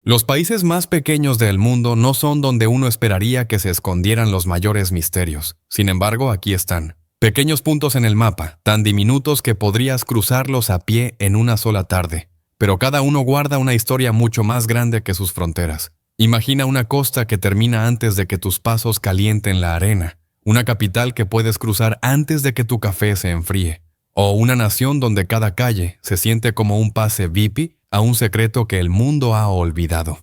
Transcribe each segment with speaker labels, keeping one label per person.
Speaker 1: Los países más pequeños del mundo no son donde uno esperaría que se escondieran los mayores misterios. Sin embargo, aquí están. Pequeños puntos en el mapa, tan diminutos que podrías cruzarlos a pie en una sola tarde. Pero cada uno guarda una historia mucho más grande que sus fronteras. Imagina una costa que termina antes de que tus pasos calienten la arena. Una capital que puedes cruzar antes de que tu café se enfríe. O una nación donde cada calle se siente como un pase VIP a un secreto que el mundo ha olvidado.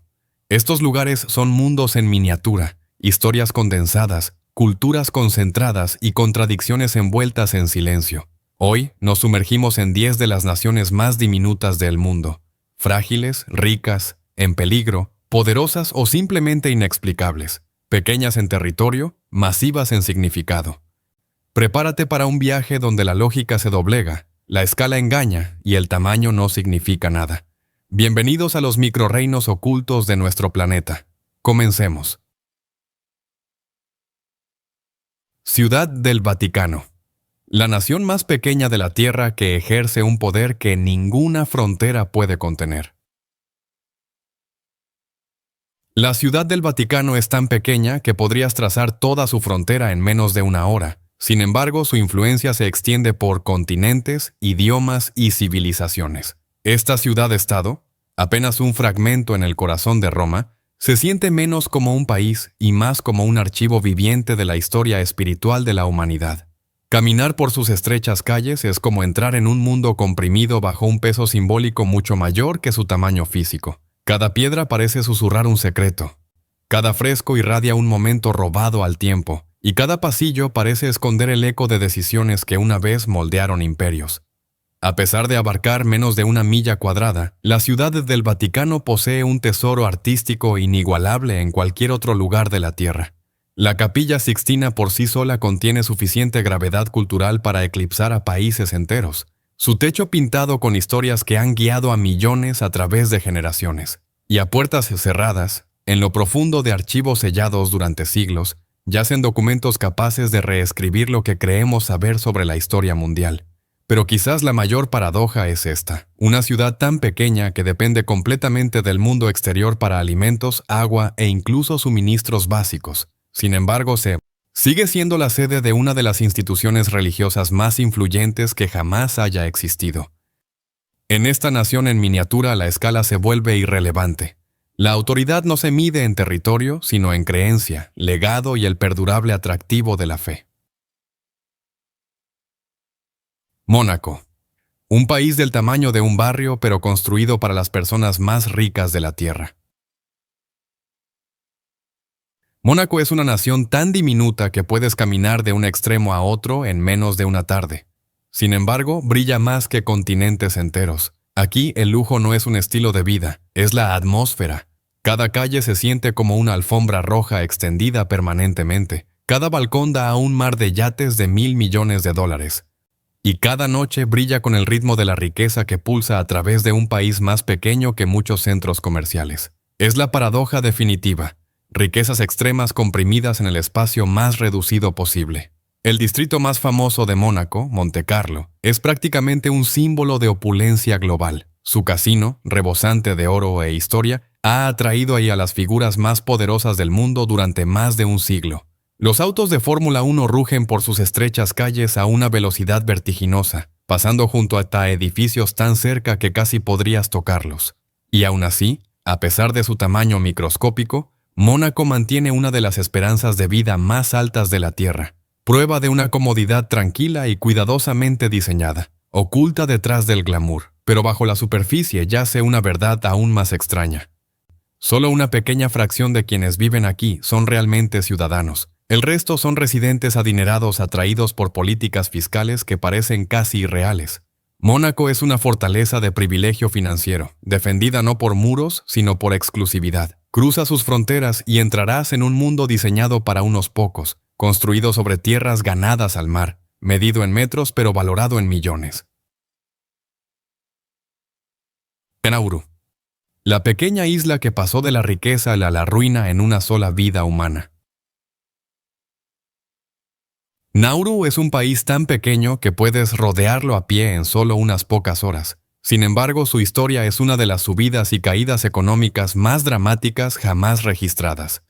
Speaker 1: Estos lugares son mundos en miniatura, historias condensadas, culturas concentradas y contradicciones envueltas en silencio. Hoy nos sumergimos en 10 de las naciones más diminutas del mundo. Frágiles, ricas, en peligro, poderosas o simplemente inexplicables. Pequeñas en territorio, masivas en significado. Prepárate para un viaje donde la lógica se doblega, la escala engaña y el tamaño no significa nada. Bienvenidos a los microrreinos ocultos de nuestro planeta. Comencemos. Ciudad del Vaticano. La nación más pequeña de la Tierra que ejerce un poder que ninguna frontera puede contener. La Ciudad del Vaticano es tan pequeña que podrías trazar toda su frontera en menos de una hora. Sin embargo, su influencia se extiende por continentes, idiomas y civilizaciones. Esta ciudad-estado, apenas un fragmento en el corazón de Roma, se siente menos como un país y más como un archivo viviente de la historia espiritual de la humanidad. Caminar por sus estrechas calles es como entrar en un mundo comprimido bajo un peso simbólico mucho mayor que su tamaño físico. Cada piedra parece susurrar un secreto. Cada fresco irradia un momento robado al tiempo, y cada pasillo parece esconder el eco de decisiones que una vez moldearon imperios. A pesar de abarcar menos de una milla cuadrada, la Ciudad del Vaticano posee un tesoro artístico inigualable en cualquier otro lugar de la Tierra. La Capilla Sixtina por sí sola contiene suficiente gravedad cultural para eclipsar a países enteros. Su techo pintado con historias que han guiado a millones a través de generaciones. Y a puertas cerradas, en lo profundo de archivos sellados durante siglos, yacen documentos capaces de reescribir lo que creemos saber sobre la historia mundial. Pero quizás la mayor paradoja es esta: una ciudad tan pequeña que depende completamente del mundo exterior para alimentos, agua e incluso suministros básicos. Sin embargo, sigue siendo la sede de una de las instituciones religiosas más influyentes que jamás haya existido. En esta nación en miniatura la escala se vuelve irrelevante. La autoridad no se mide en territorio, sino en creencia, legado y el perdurable atractivo de la fe. Mónaco. Un país del tamaño de un barrio, pero construido para las personas más ricas de la Tierra. Mónaco es una nación tan diminuta que puedes caminar de un extremo a otro en menos de una tarde. Sin embargo, brilla más que continentes enteros. Aquí el lujo no es un estilo de vida, es la atmósfera. Cada calle se siente como una alfombra roja extendida permanentemente. Cada balcón da a un mar de yates de $1.000 millones. Y cada noche brilla con el ritmo de la riqueza que pulsa a través de un país más pequeño que muchos centros comerciales. Es la paradoja definitiva. Riquezas extremas comprimidas en el espacio más reducido posible. El distrito más famoso de Mónaco, Montecarlo, es prácticamente un símbolo de opulencia global. Su casino, rebosante de oro e historia, ha atraído ahí a las figuras más poderosas del mundo durante más de un siglo. Los autos de Fórmula 1 rugen por sus estrechas calles a una velocidad vertiginosa, pasando junto a edificios tan cerca que casi podrías tocarlos. Y aún así, a pesar de su tamaño microscópico, Mónaco mantiene una de las esperanzas de vida más altas de la Tierra, prueba de una comodidad tranquila y cuidadosamente diseñada, oculta detrás del glamour, pero bajo la superficie yace una verdad aún más extraña. Solo una pequeña fracción de quienes viven aquí son realmente ciudadanos. El resto son residentes adinerados atraídos por políticas fiscales que parecen casi irreales. Mónaco es una fortaleza de privilegio financiero, defendida no por muros, sino por exclusividad. Cruza sus fronteras y entrarás en un mundo diseñado para unos pocos, construido sobre tierras ganadas al mar, medido en metros pero valorado en millones. Nauru. La pequeña isla que pasó de la riqueza a la ruina en una sola vida humana. Nauru es un país tan pequeño que puedes rodearlo a pie en solo unas pocas horas. Sin embargo, su historia es una de las subidas y caídas económicas más dramáticas jamás registradas.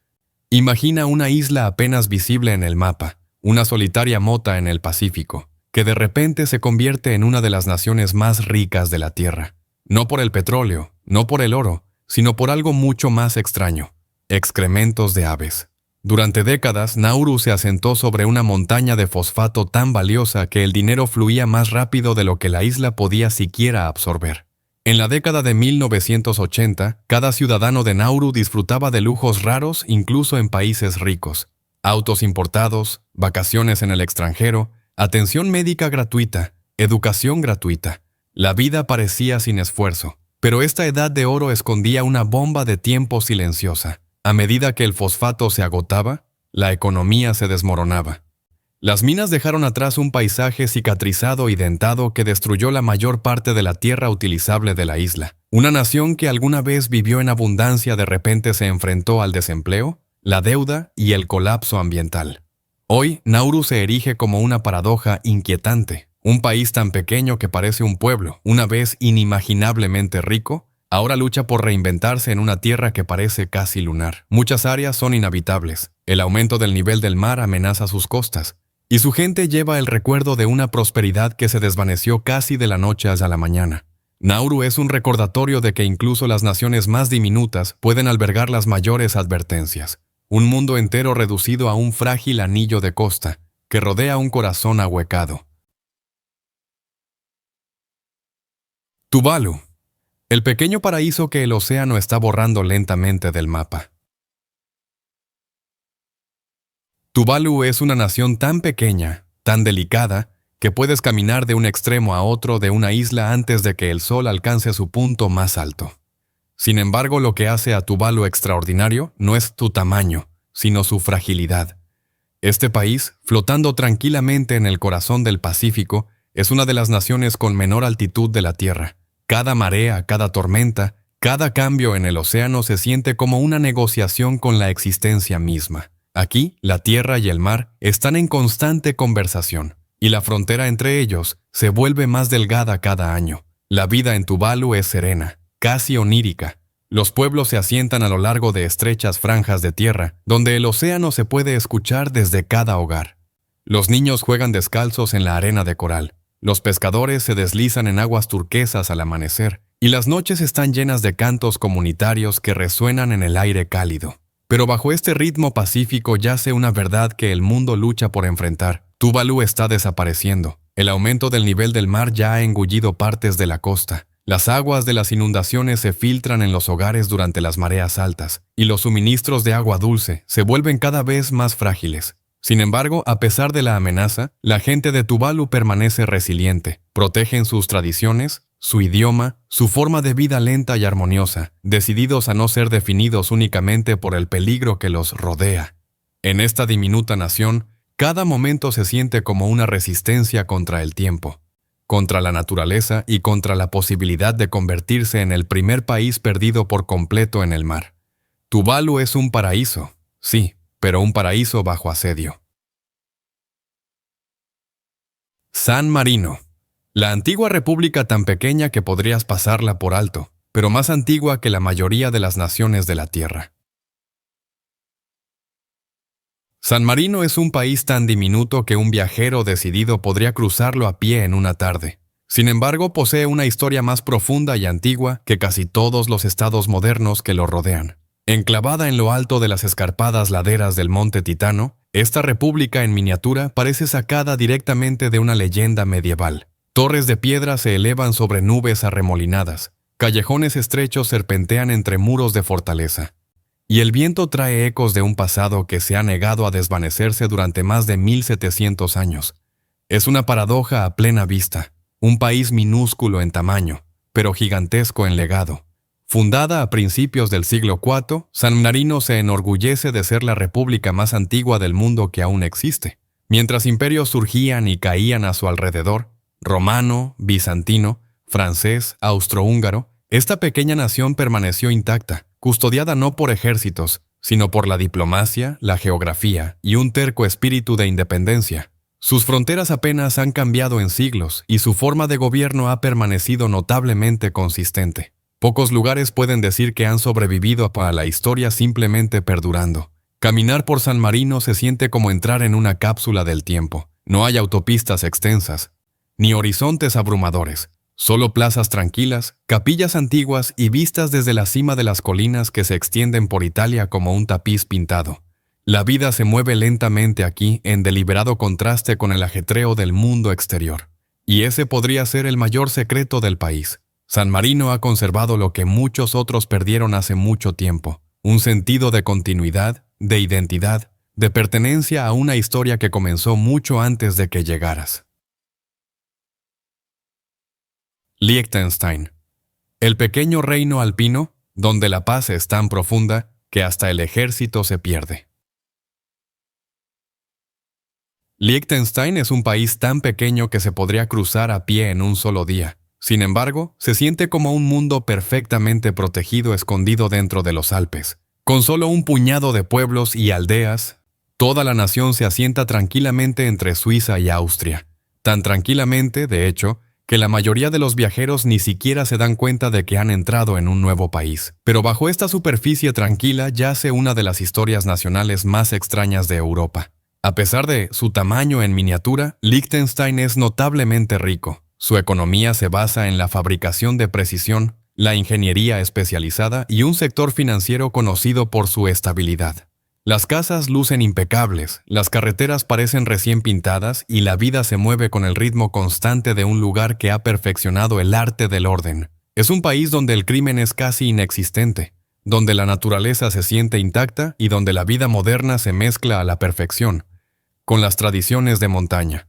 Speaker 1: Imagina una isla apenas visible en el mapa, una solitaria mota en el Pacífico, que de repente se convierte en una de las naciones más ricas de la Tierra. No por el petróleo, no por el oro, sino por algo mucho más extraño: excrementos de aves. Durante décadas, Nauru se asentó sobre una montaña de fosfato tan valiosa que el dinero fluía más rápido de lo que la isla podía siquiera absorber. En la década de 1980, cada ciudadano de Nauru disfrutaba de lujos raros incluso en países ricos: autos importados, vacaciones en el extranjero, atención médica gratuita, educación gratuita. La vida parecía sin esfuerzo, pero esta edad de oro escondía una bomba de tiempo silenciosa. A medida que el fosfato se agotaba, la economía se desmoronaba. Las minas dejaron atrás un paisaje cicatrizado y dentado que destruyó la mayor parte de la tierra utilizable de la isla. Una nación que alguna vez vivió en abundancia de repente se enfrentó al desempleo, la deuda y el colapso ambiental. Hoy, Nauru se erige como una paradoja inquietante. Un país tan pequeño que parece un pueblo, una vez inimaginablemente rico, ahora lucha por reinventarse en una tierra que parece casi lunar. Muchas áreas son inhabitables. El aumento del nivel del mar amenaza sus costas, y su gente lleva el recuerdo de una prosperidad que se desvaneció casi de la noche hasta la mañana. Nauru es un recordatorio de que incluso las naciones más diminutas pueden albergar las mayores advertencias. Un mundo entero reducido a un frágil anillo de costa que rodea un corazón ahuecado. Tuvalu, el pequeño paraíso que el océano está borrando lentamente del mapa. Tuvalu es una nación tan pequeña, tan delicada, que puedes caminar de un extremo a otro de una isla antes de que el sol alcance su punto más alto. Sin embargo, lo que hace a Tuvalu extraordinario no es su tamaño, sino su fragilidad. Este país, flotando tranquilamente en el corazón del Pacífico, es una de las naciones con menor altitud de la Tierra. Cada marea, cada tormenta, cada cambio en el océano se siente como una negociación con la existencia misma. Aquí, la tierra y el mar están en constante conversación, y la frontera entre ellos se vuelve más delgada cada año. La vida en Tuvalu es serena, casi onírica. Los pueblos se asientan a lo largo de estrechas franjas de tierra, donde el océano se puede escuchar desde cada hogar. Los niños juegan descalzos en la arena de coral. Los pescadores se deslizan en aguas turquesas al amanecer, y las noches están llenas de cantos comunitarios que resuenan en el aire cálido. Pero bajo este ritmo pacífico yace una verdad que el mundo lucha por enfrentar. Tuvalu está desapareciendo. El aumento del nivel del mar ya ha engullido partes de la costa. Las aguas de las inundaciones se filtran en los hogares durante las mareas altas, y los suministros de agua dulce se vuelven cada vez más frágiles. Sin embargo, a pesar de la amenaza, la gente de Tuvalu permanece resiliente. Protegen sus tradiciones, su idioma, su forma de vida lenta y armoniosa, decididos a no ser definidos únicamente por el peligro que los rodea. En esta diminuta nación, cada momento se siente como una resistencia contra el tiempo, contra la naturaleza y contra la posibilidad de convertirse en el primer país perdido por completo en el mar. Tuvalu es un paraíso, sí, pero un paraíso bajo asedio. San Marino. La antigua república tan pequeña que podrías pasarla por alto, pero más antigua que la mayoría de las naciones de la Tierra. San Marino es un país tan diminuto que un viajero decidido podría cruzarlo a pie en una tarde. Sin embargo, posee una historia más profunda y antigua que casi todos los estados modernos que lo rodean. Enclavada en lo alto de las escarpadas laderas del monte Titano, esta república en miniatura parece sacada directamente de una leyenda medieval. Torres de piedra se elevan sobre nubes arremolinadas, callejones estrechos serpentean entre muros de fortaleza, y el viento trae ecos de un pasado que se ha negado a desvanecerse durante más de 1700 años. Es una paradoja a plena vista, un país minúsculo en tamaño, pero gigantesco en legado. Fundada a principios del siglo IV, San Marino se enorgullece de ser la república más antigua del mundo que aún existe. Mientras imperios surgían y caían a su alrededor, romano, bizantino, francés, austrohúngaro, esta pequeña nación permaneció intacta, custodiada no por ejércitos, sino por la diplomacia, la geografía y un terco espíritu de independencia. Sus fronteras apenas han cambiado en siglos y su forma de gobierno ha permanecido notablemente consistente. Pocos lugares pueden decir que han sobrevivido a la historia simplemente perdurando. Caminar por San Marino se siente como entrar en una cápsula del tiempo. No hay autopistas extensas, ni horizontes abrumadores. Solo plazas tranquilas, capillas antiguas y vistas desde la cima de las colinas que se extienden por Italia como un tapiz pintado. La vida se mueve lentamente aquí en deliberado contraste con el ajetreo del mundo exterior. Y ese podría ser el mayor secreto del país. San Marino ha conservado lo que muchos otros perdieron hace mucho tiempo: un sentido de continuidad, de identidad, de pertenencia a una historia que comenzó mucho antes de que llegaras. Liechtenstein, el pequeño reino alpino donde la paz es tan profunda que hasta el ejército se pierde. Liechtenstein es un país tan pequeño que se podría cruzar a pie en un solo día. Sin embargo, se siente como un mundo perfectamente protegido escondido dentro de los Alpes. Con solo un puñado de pueblos y aldeas, toda la nación se asienta tranquilamente entre Suiza y Austria. Tan tranquilamente, de hecho, que la mayoría de los viajeros ni siquiera se dan cuenta de que han entrado en un nuevo país. Pero bajo esta superficie tranquila yace una de las historias nacionales más extrañas de Europa. A pesar de su tamaño en miniatura, Liechtenstein es notablemente rico. Su economía se basa en la fabricación de precisión, la ingeniería especializada y un sector financiero conocido por su estabilidad. Las casas lucen impecables, las carreteras parecen recién pintadas y la vida se mueve con el ritmo constante de un lugar que ha perfeccionado el arte del orden. Es un país donde el crimen es casi inexistente, donde la naturaleza se siente intacta y donde la vida moderna se mezcla a la perfección con las tradiciones de montaña.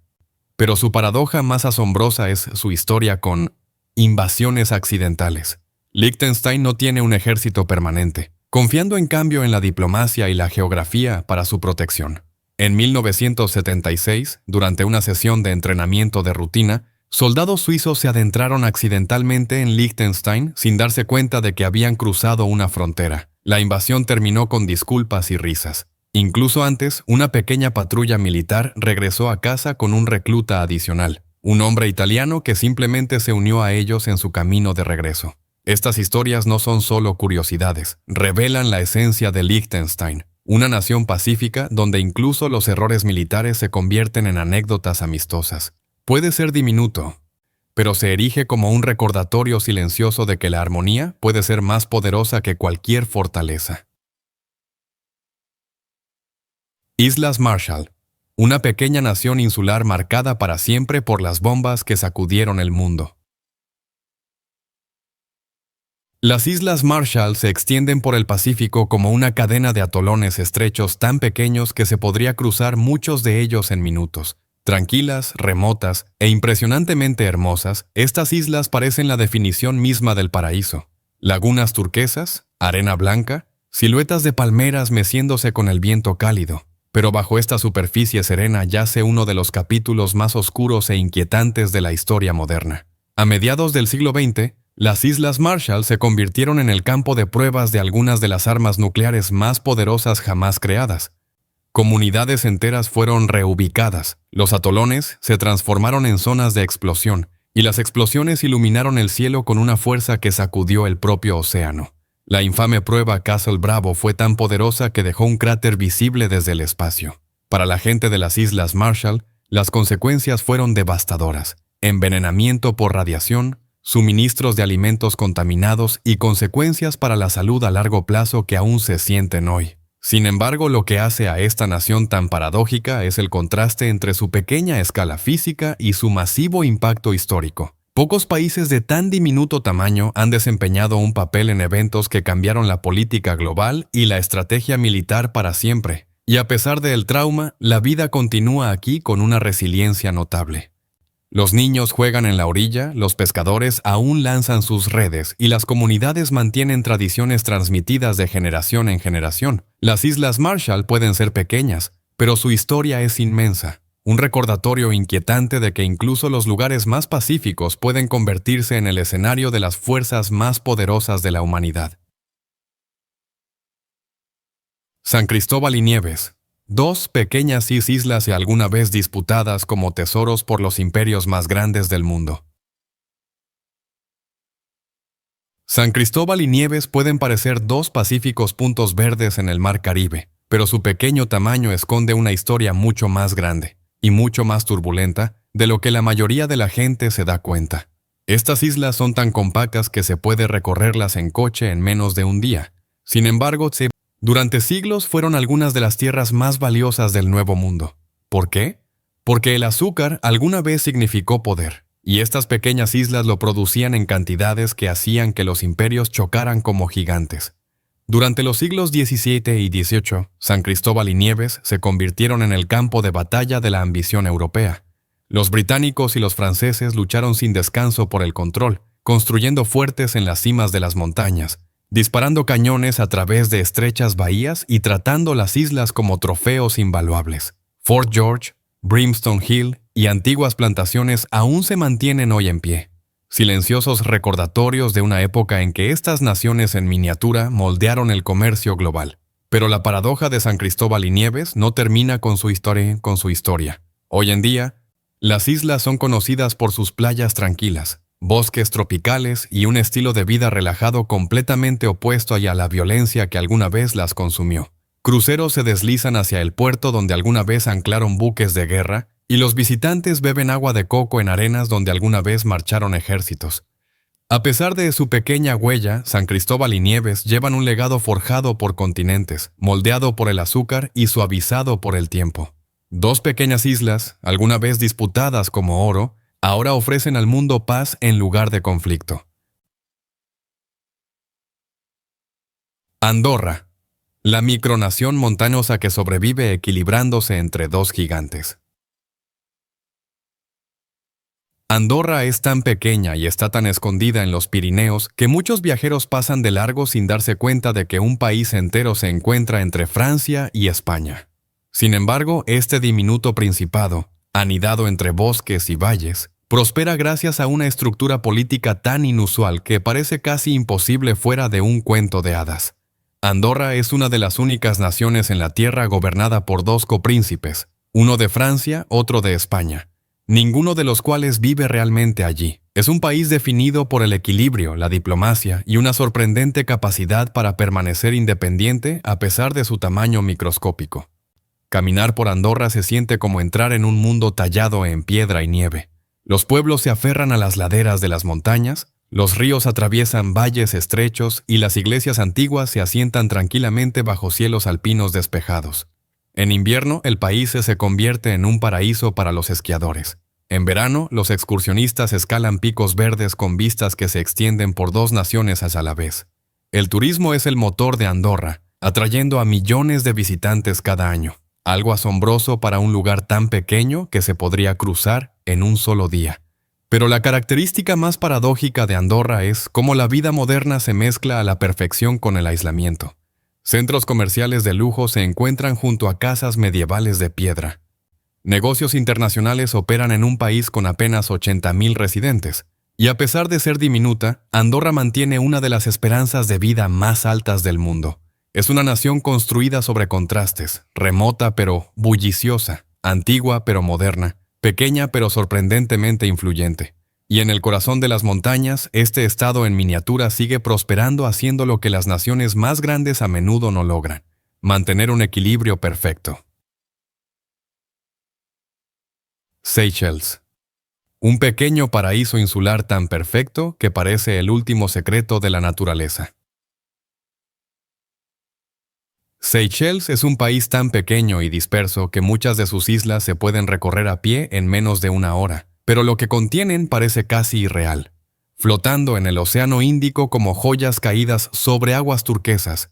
Speaker 1: Pero su paradoja más asombrosa es su historia con invasiones accidentales. Liechtenstein no tiene un ejército permanente, confiando en cambio en la diplomacia y la geografía para su protección. En 1976, durante una sesión de entrenamiento de rutina, soldados suizos se adentraron accidentalmente en Liechtenstein sin darse cuenta de que habían cruzado una frontera. La invasión terminó con disculpas y risas. Incluso antes, una pequeña patrulla militar regresó a casa con un recluta adicional, un hombre italiano que simplemente se unió a ellos en su camino de regreso. Estas historias no son solo curiosidades, revelan la esencia de Liechtenstein, una nación pacífica donde incluso los errores militares se convierten en anécdotas amistosas. Puede ser diminuto, pero se erige como un recordatorio silencioso de que la armonía puede ser más poderosa que cualquier fortaleza. Islas Marshall, una pequeña nación insular marcada para siempre por las bombas que sacudieron el mundo. Las Islas Marshall se extienden por el Pacífico como una cadena de atolones estrechos tan pequeños que se podría cruzar muchos de ellos en minutos. Tranquilas, remotas e impresionantemente hermosas, estas islas parecen la definición misma del paraíso. Lagunas turquesas, arena blanca, siluetas de palmeras meciéndose con el viento cálido. Pero bajo esta superficie serena yace uno de los capítulos más oscuros e inquietantes de la historia moderna. A mediados del siglo XX, las Islas Marshall se convirtieron en el campo de pruebas de algunas de las armas nucleares más poderosas jamás creadas. Comunidades enteras fueron reubicadas, los atolones se transformaron en zonas de explosión, y las explosiones iluminaron el cielo con una fuerza que sacudió el propio océano. La infame prueba Castle Bravo fue tan poderosa que dejó un cráter visible desde el espacio. Para la gente de las Islas Marshall, las consecuencias fueron devastadoras: envenenamiento por radiación, suministros de alimentos contaminados y consecuencias para la salud a largo plazo que aún se sienten hoy. Sin embargo, lo que hace a esta nación tan paradójica es el contraste entre su pequeña escala física y su masivo impacto histórico. Pocos países de tan diminuto tamaño han desempeñado un papel en eventos que cambiaron la política global y la estrategia militar para siempre. Y a pesar del trauma, la vida continúa aquí con una resiliencia notable. Los niños juegan en la orilla, los pescadores aún lanzan sus redes y las comunidades mantienen tradiciones transmitidas de generación en generación. Las Islas Marshall pueden ser pequeñas, pero su historia es inmensa. Un recordatorio inquietante de que incluso los lugares más pacíficos pueden convertirse en el escenario de las fuerzas más poderosas de la humanidad. San Cristóbal y Nieves, dos pequeñas islas y alguna vez disputadas como tesoros por los imperios más grandes del mundo. San Cristóbal y Nieves pueden parecer dos pacíficos puntos verdes en el mar Caribe, pero su pequeño tamaño esconde una historia mucho más grande y mucho más turbulenta de lo que la mayoría de la gente se da cuenta. Estas islas son tan compactas que se puede recorrerlas en coche en menos de un día. Sin embargo, durante siglos fueron algunas de las tierras más valiosas del Nuevo Mundo. ¿Por qué? Porque el azúcar alguna vez significó poder, y estas pequeñas islas lo producían en cantidades que hacían que los imperios chocaran como gigantes. Durante los siglos XVII y XVIII, San Cristóbal y Nieves se convirtieron en el campo de batalla de la ambición europea. Los británicos y los franceses lucharon sin descanso por el control, construyendo fuertes en las cimas de las montañas, disparando cañones a través de estrechas bahías y tratando las islas como trofeos invaluables. Fort George, Brimstone Hill y antiguas plantaciones aún se mantienen hoy en pie. Silenciosos recordatorios de una época en que estas naciones en miniatura moldearon el comercio global. Pero la paradoja de San Cristóbal y Nieves no termina con su historia. Hoy en día, las islas son conocidas por sus playas tranquilas, bosques tropicales y un estilo de vida relajado completamente opuesto a la violencia que alguna vez las consumió. Cruceros se deslizan hacia el puerto donde alguna vez anclaron buques de guerra, y los visitantes beben agua de coco en arenas donde alguna vez marcharon ejércitos. A pesar de su pequeña huella, San Cristóbal y Nieves llevan un legado forjado por continentes, moldeado por el azúcar y suavizado por el tiempo. Dos pequeñas islas, alguna vez disputadas como oro, ahora ofrecen al mundo paz en lugar de conflicto. Andorra, la micronación montañosa que sobrevive equilibrándose entre dos gigantes. Andorra es tan pequeña y está tan escondida en los Pirineos que muchos viajeros pasan de largo sin darse cuenta de que un país entero se encuentra entre Francia y España. Sin embargo, este diminuto principado, anidado entre bosques y valles, prospera gracias a una estructura política tan inusual que parece casi imposible fuera de un cuento de hadas. Andorra es una de las únicas naciones en la Tierra gobernada por dos copríncipes, uno de Francia, otro de España, ninguno de los cuales vive realmente allí. Es un país definido por el equilibrio, la diplomacia y una sorprendente capacidad para permanecer independiente a pesar de su tamaño microscópico. Caminar por Andorra se siente como entrar en un mundo tallado en piedra y nieve. Los pueblos se aferran a las laderas de las montañas, los ríos atraviesan valles estrechos y las iglesias antiguas se asientan tranquilamente bajo cielos alpinos despejados. En invierno, el país se convierte en un paraíso para los esquiadores. En verano, los excursionistas escalan picos verdes con vistas que se extienden por dos naciones a la vez. El turismo es el motor de Andorra, atrayendo a millones de visitantes cada año. Algo asombroso para un lugar tan pequeño que se podría cruzar en un solo día. Pero la característica más paradójica de Andorra es cómo la vida moderna se mezcla a la perfección con el aislamiento. Centros comerciales de lujo se encuentran junto a casas medievales de piedra. Negocios internacionales operan en un país con apenas 80,000 residentes. Y a pesar de ser diminuta, Andorra mantiene una de las esperanzas de vida más altas del mundo. Es una nación construida sobre contrastes, remota pero bulliciosa, antigua pero moderna, pequeña pero sorprendentemente influyente. Y en el corazón de las montañas, este estado en miniatura sigue prosperando haciendo lo que las naciones más grandes a menudo no logran: mantener un equilibrio perfecto. Seychelles. Un pequeño paraíso insular tan perfecto que parece el último secreto de la naturaleza. Seychelles es un país tan pequeño y disperso que muchas de sus islas se pueden recorrer a pie en menos de una hora, pero lo que contienen parece casi irreal, flotando en el Océano Índico como joyas caídas sobre aguas turquesas.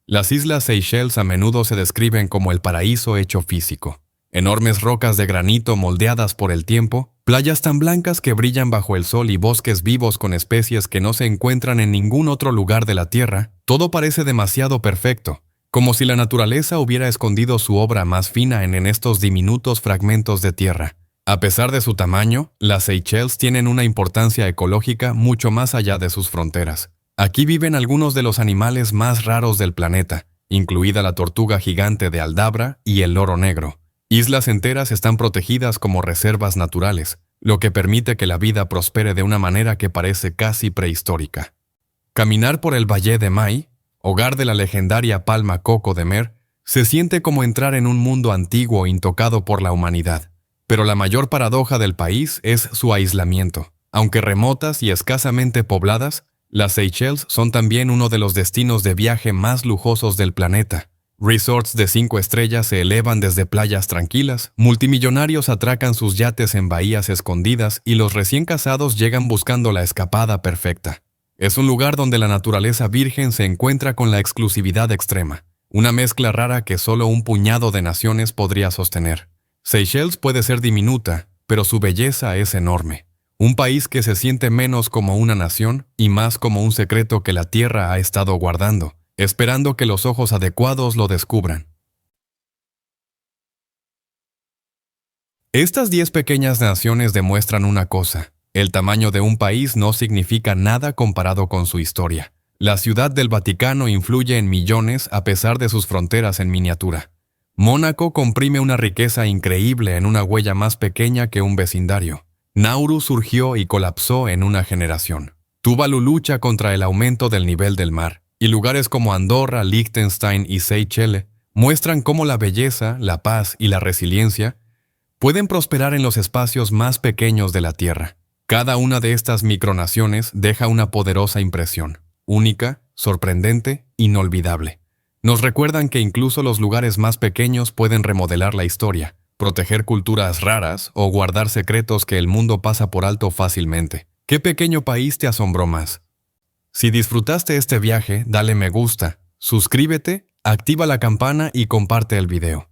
Speaker 1: Las islas Seychelles a menudo se describen como el paraíso hecho físico. Enormes rocas de granito moldeadas por el tiempo, playas tan blancas que brillan bajo el sol y bosques vivos con especies que no se encuentran en ningún otro lugar de la Tierra, todo parece demasiado perfecto, como si la naturaleza hubiera escondido su obra más fina en estos diminutos fragmentos de tierra. A pesar de su tamaño, las Seychelles tienen una importancia ecológica mucho más allá de sus fronteras. Aquí viven algunos de los animales más raros del planeta, incluida la tortuga gigante de Aldabra y el loro negro. Islas enteras están protegidas como reservas naturales, lo que permite que la vida prospere de una manera que parece casi prehistórica. Caminar por el Valle de Mai, hogar de la legendaria palma coco de Mer, se siente como entrar en un mundo antiguo intocado por la humanidad. Pero la mayor paradoja del país es su aislamiento. Aunque remotas y escasamente pobladas, las Seychelles son también uno de los destinos de viaje más lujosos del planeta. Resorts de 5 estrellas se elevan desde playas tranquilas, multimillonarios atracan sus yates en bahías escondidas y los recién casados llegan buscando la escapada perfecta. Es un lugar donde la naturaleza virgen se encuentra con la exclusividad extrema, una mezcla rara que solo un puñado de naciones podría sostener. Seychelles puede ser diminuta, pero su belleza es enorme. Un país que se siente menos como una nación y más como un secreto que la Tierra ha estado guardando, esperando que los ojos adecuados lo descubran. Estas 10 pequeñas naciones demuestran una cosa: el tamaño de un país no significa nada comparado con su historia. La Ciudad del Vaticano influye en millones a pesar de sus fronteras en miniatura. Mónaco comprime una riqueza increíble en una huella más pequeña que un vecindario. Nauru surgió y colapsó en una generación. Tuvalu lucha contra el aumento del nivel del mar, y lugares como Andorra, Liechtenstein y Seychelles muestran cómo la belleza, la paz y la resiliencia pueden prosperar en los espacios más pequeños de la Tierra. Cada una de estas micronaciones deja una poderosa impresión, única, sorprendente, inolvidable. Nos recuerdan que incluso los lugares más pequeños pueden remodelar la historia, proteger culturas raras o guardar secretos que el mundo pasa por alto fácilmente. ¿Qué pequeño país te asombró más? Si disfrutaste este viaje, dale me gusta, suscríbete, activa la campana y comparte el video.